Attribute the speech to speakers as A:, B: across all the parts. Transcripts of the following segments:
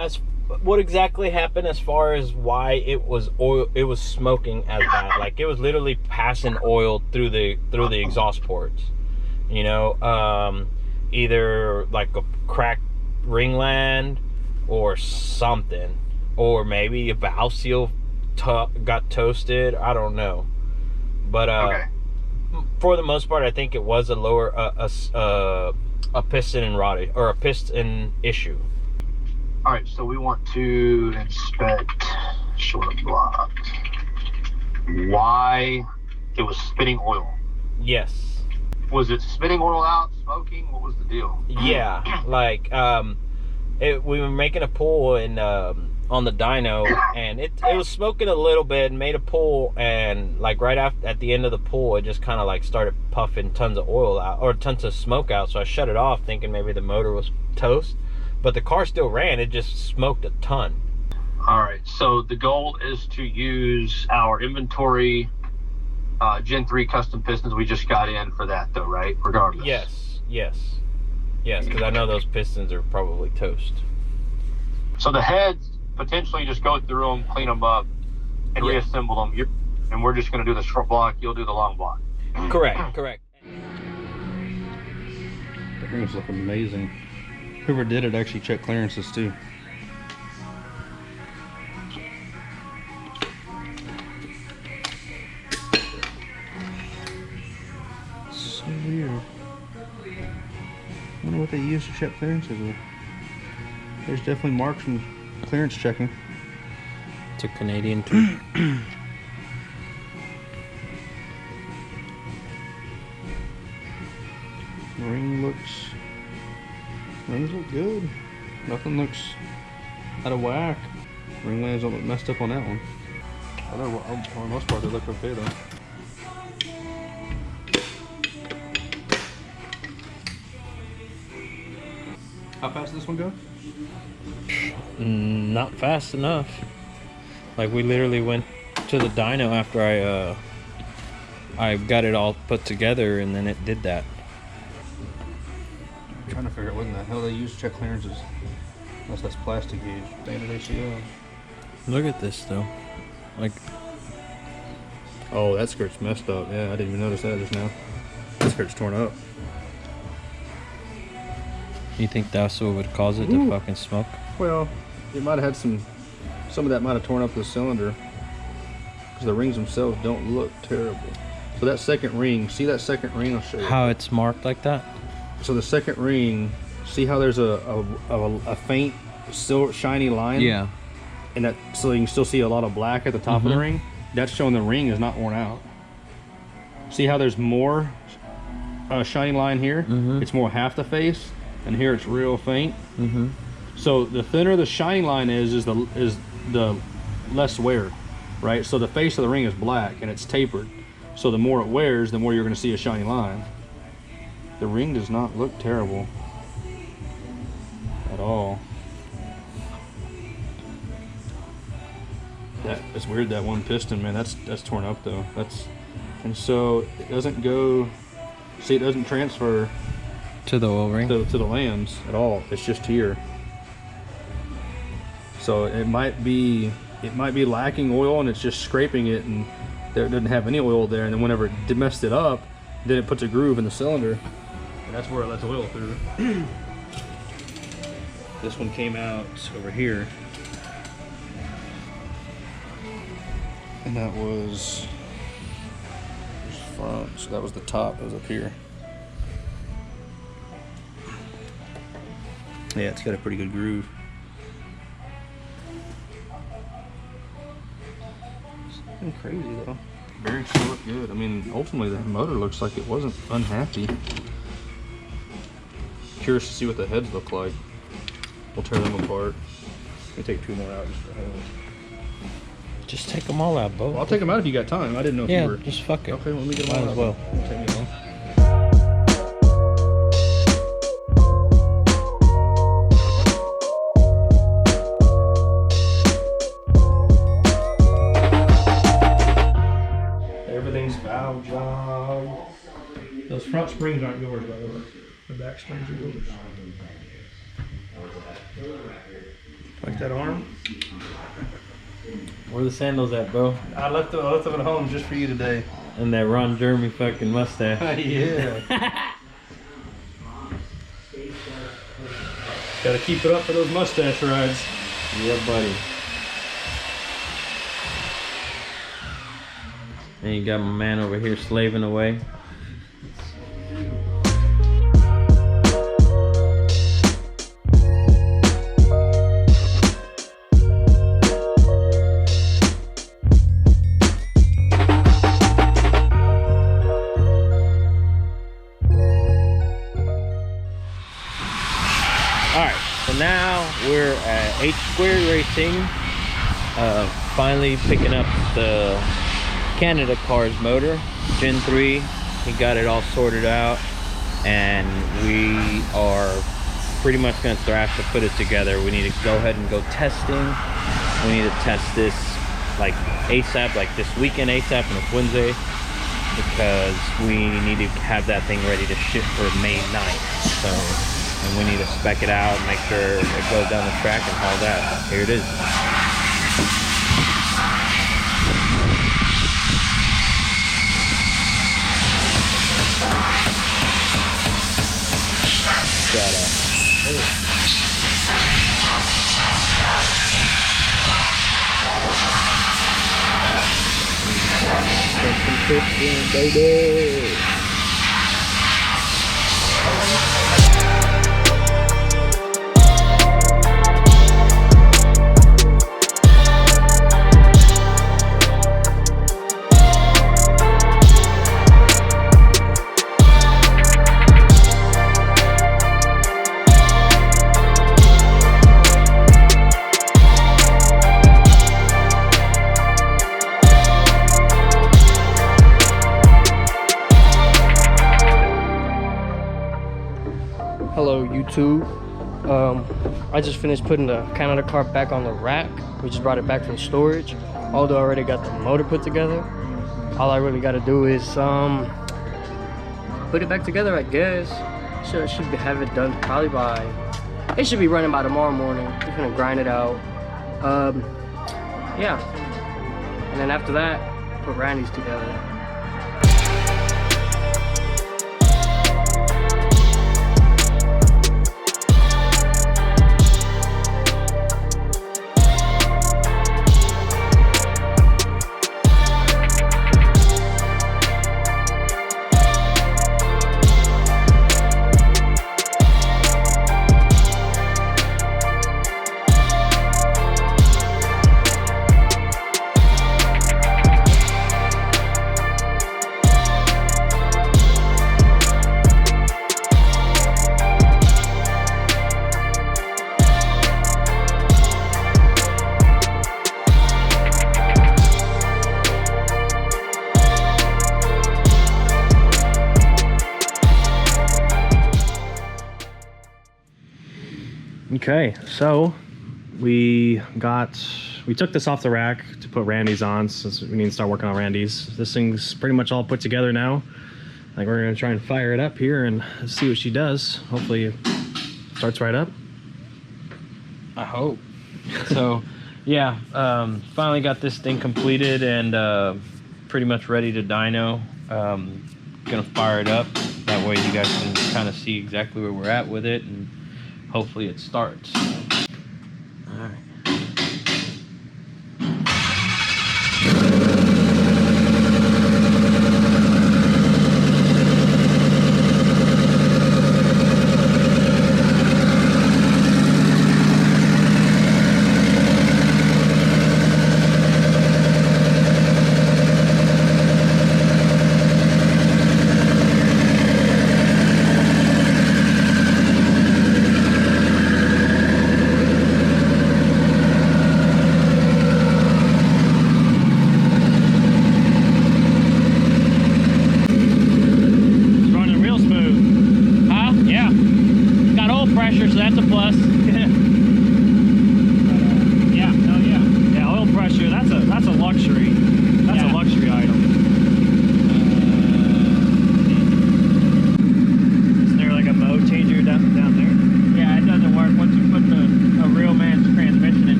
A: as what exactly happened as far as why it was smoking as bad. Like it was literally passing oil through the exhaust ports. You know, either like a cracked ringland or something, or maybe a valve seal got toasted. I don't know, but
B: Okay.
A: for the most part, I think it was a lower a piston and rod, or a piston issue.
B: All right, so we want to inspect short block. Why it was spitting oil?
A: Yes.
B: Was it spitting oil out, smoking? What was the deal?
A: Yeah, like we were making a pull in on the dyno, and it was smoking a little bit, and made a pull, and like right at the end of the pull, it just kind of like started puffing tons of oil out, or tons of smoke out. So I shut it off, thinking maybe the motor was toast, but the car still ran. It just smoked a ton.
B: All right, so the goal is to use our inventory Gen 3 custom pistons we just got in for that, though, right? Regardless.
A: Yes, because I know those pistons are probably toast.
B: So the heads, potentially just go through them, clean them up, and reassemble them. And we're just going to do the short block. You'll do the long block.
A: Correct.
C: The rings look amazing. Whoever did it actually checked clearances too. So weird. I wonder what they used to check clearances with. There's definitely marks from clearance checking.
A: It's a Canadian too.
C: Rings look good. Nothing looks out of whack. Ring lands don't look messed up on that one. Although for the most part they look okay though. How fast does this one go?
A: Not fast enough. Like we literally went to the dyno after I got it all put together, and then it did that.
C: I'm trying to figure out what in the hell they use to check clearances. Unless that's plastic gauge. Standard ACO.
A: Look at this though. Like,
C: oh, that skirt's messed up. Yeah, I didn't even notice that just now. That skirt's torn up.
A: you think that's what would cause it to fucking smoke?
C: Well, it might have had some of that might have torn up the cylinder, because the rings themselves don't look terrible. So that second ring, see that second ring? I'll show you.
A: How it's marked like that?
C: So the second ring, see how there's a faint silver shiny line?
A: Yeah.
C: And that, so you can still see a lot of black at the top of the ring? That's showing the ring is not worn out. See how there's more shiny line here? It's more half the face, and here it's real faint. So the thinner the shiny line is the less wear, right? So the face of the ring is black and it's tapered. So the more it wears, the more you're going to see a shiny line. The ring does not look terrible at all. It's weird, that one piston, man, that's torn up though. And so it doesn't go, see, it doesn't transfer
A: to the oil ring,
C: to the lands at all. It's just here. So it might be lacking oil, and it's just scraping it, and there doesn't have any oil there. And then whenever it messed it up, then it puts a groove in the cylinder, and that's where it lets oil through. This one came out over here, and that was front. So that was the top. It was up here. Yeah, it's got a pretty good groove. It's crazy though. Bearings still look good. I mean, ultimately the motor looks like it wasn't unhappy. Curious to see what the heads look like. We'll tear them apart. Let me take two more out just for heads.
A: just take them all out, Bo.
C: Well, I'll take them out if you got time. I didn't know if you were.
A: Yeah, just fuck it.
C: Okay, well, let me get them all
A: Might
C: out.
A: as well.
C: It'll take me long. Everything's valve job. Those front springs aren't yours, by the way. The back springs are yours. Like that arm.
A: Where the sandals at, bro?
C: I left them at home just for you today.
A: And that Ron Jeremy fucking mustache.
C: Yeah. Gotta keep it up for those mustache rides.
A: Yeah, buddy. And you got my man over here slaving away. Now we're at H Squared Racing, finally picking up the Canada Cars motor, Gen 3. He got it all sorted out, and we are pretty much going to thrash to put it together. We need to go ahead and go testing. We need to test this like ASAP, like this weekend ASAP, and it's Wednesday, because we need to have that thing ready to ship for May 9th. So. And we need to spec it out and make sure it goes down the track and all that. Here it is. Baby.
D: Hello YouTube. I just finished putting the Canada car back on the rack. We just brought it back from storage. Although I already got the motor put together, all I really got to do is put it back together, I guess. Should have it done probably by, it should be running by tomorrow morning. Just gonna grind it out. Yeah, and then after that, put Randy's together.
C: Okay, so we took this off the rack to put Randy's on, since we need to start working on Randy's. This thing's pretty much all put together now. Like, we're gonna try and fire it up here and see what she does. Hopefully it starts right up.
A: I hope. So yeah, finally got this thing completed and pretty much ready to dyno. Gonna fire it up, that way you guys can kind of see exactly where we're at with it, and hopefully it starts. All right.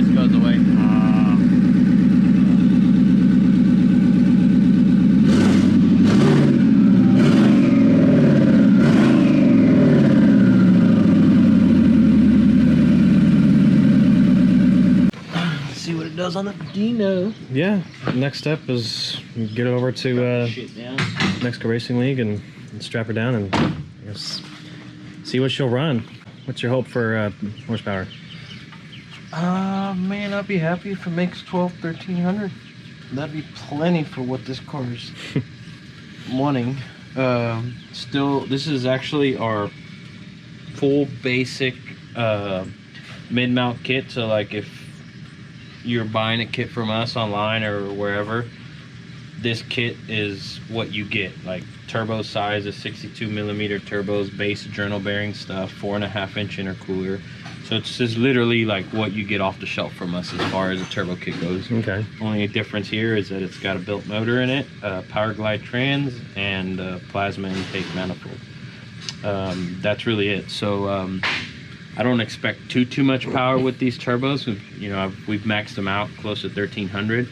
A: this goes away. See what it does on the Dyno.
C: Yeah. Next step is get over to Mexico Racing League and strap her down and I guess see what she'll run. What's your hope for horsepower?
A: Man, I'd be happy if it makes 1300. That'd be plenty for what this car is wanting. Still, this is actually our full basic mid-mount kit. So like if you're buying a kit from us online or wherever, this kit is what you get. Like turbo size is 62 millimeter turbos, base journal bearing stuff, 4.5-inch intercooler. So it's just literally like what you get off the shelf from us as far as a turbo kit goes.
C: Okay.
A: Only difference here is that it's got a built motor in it, power glide trans, and plasma intake manifold. That's really it. So I don't expect too much power with these turbos. We've maxed them out close to 1300,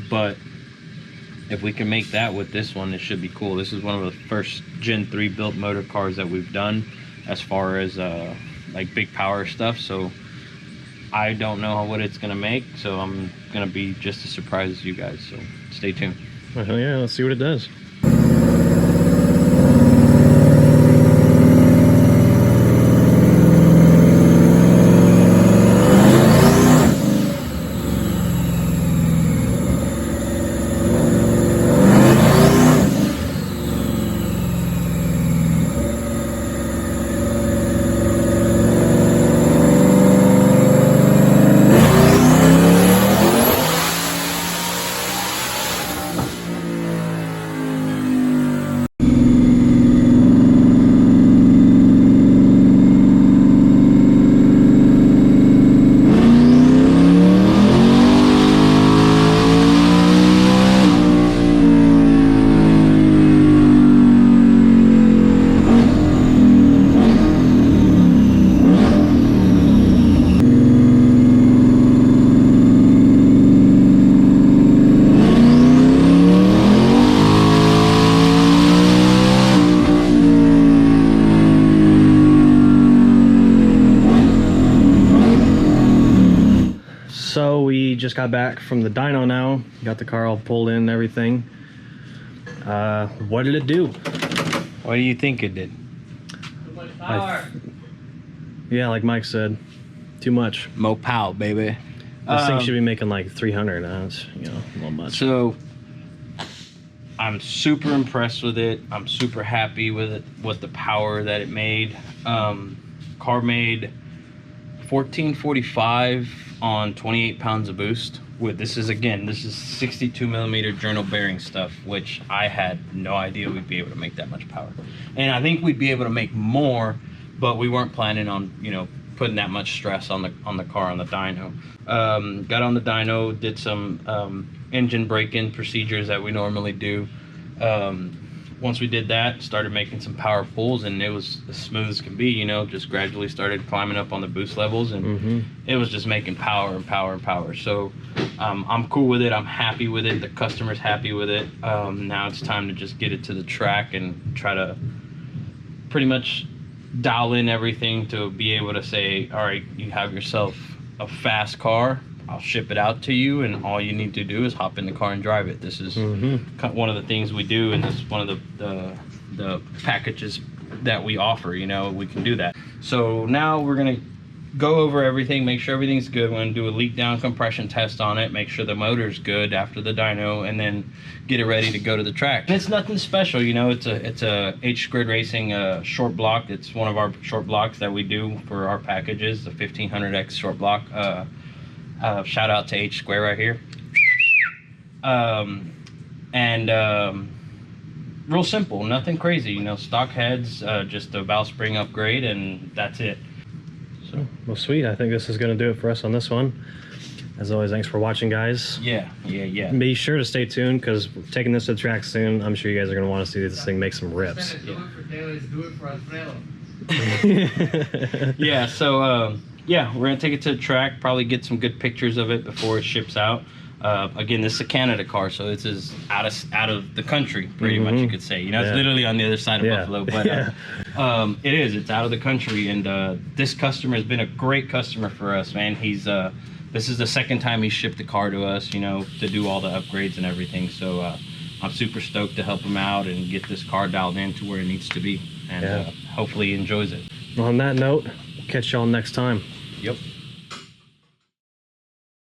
A: but if we can make that with this one, it should be cool. This is one of the first Gen 3 built motor cars that we've done as far as like big power stuff. So I don't know what it's gonna make, so I'm gonna be just as surprised as you guys. So stay tuned.
C: Well, yeah, let's see what it does. So we just got back from the dyno now. Got the car all pulled in and everything. What did it do?
A: What do you think it did?
D: Too much power.
C: Yeah, like Mike said, too much.
A: Mo pow, baby.
C: This thing should be making like 300. It's, a little much.
A: So I'm super impressed with it. I'm super happy with it, with the power that it made. Car made 1445 on 28 pounds of boost. This is 62 millimeter journal bearing stuff, which I had no idea we'd be able to make that much power. And I think we'd be able to make more, but we weren't planning on putting that much stress on the car, on the dyno. Got on the dyno, did some engine break-in procedures that we normally do. Once we did that, started making some power pulls, and it was as smooth as can be. Just gradually started climbing up on the boost levels, and it was just making power and power and power. So I'm cool with it. I'm happy with it. The customer's happy with it. Now it's time to just get it to the track and try to pretty much dial in everything to be able to say, all right, you have yourself a fast car. I'll ship it out to you, and all you need to do is hop in the car and drive it. This is one of the things we do, and this is one of the packages that we offer. We can do that. So now we're gonna go over everything, make sure everything's good. We're gonna do a leak down compression test on it, make sure the motor's good after the dyno, and then get it ready to go to the track. And it's nothing special, it's a H Squared Racing short block. It's one of our short blocks that we do for our packages, the 1500X short block. Shout out to H Square right here. Real simple, nothing crazy, stock heads, just a valve spring upgrade, and that's it.
C: So, well, sweet. I think this is going to do it for us on this one. As always, thanks for watching, guys.
A: Yeah.
C: Be sure to stay tuned, because we're taking this to the track soon. I'm sure you guys are going to want to see this thing make some rips.
A: Yeah, so Yeah, we're gonna take it to the track, probably get some good pictures of it before it ships out. Again, this is a Canada car, so this is out of the country, pretty much you could say. You know, it's literally on the other side of Buffalo, but it's out of the country. And this customer has been a great customer for us, man. He's this is the second time he shipped the car to us, you know, to do all the upgrades and everything. So I'm super stoked to help him out and get this car dialed in to where it needs to be, and hopefully he enjoys it.
E: On that note, catch y'all next time.
A: Yep.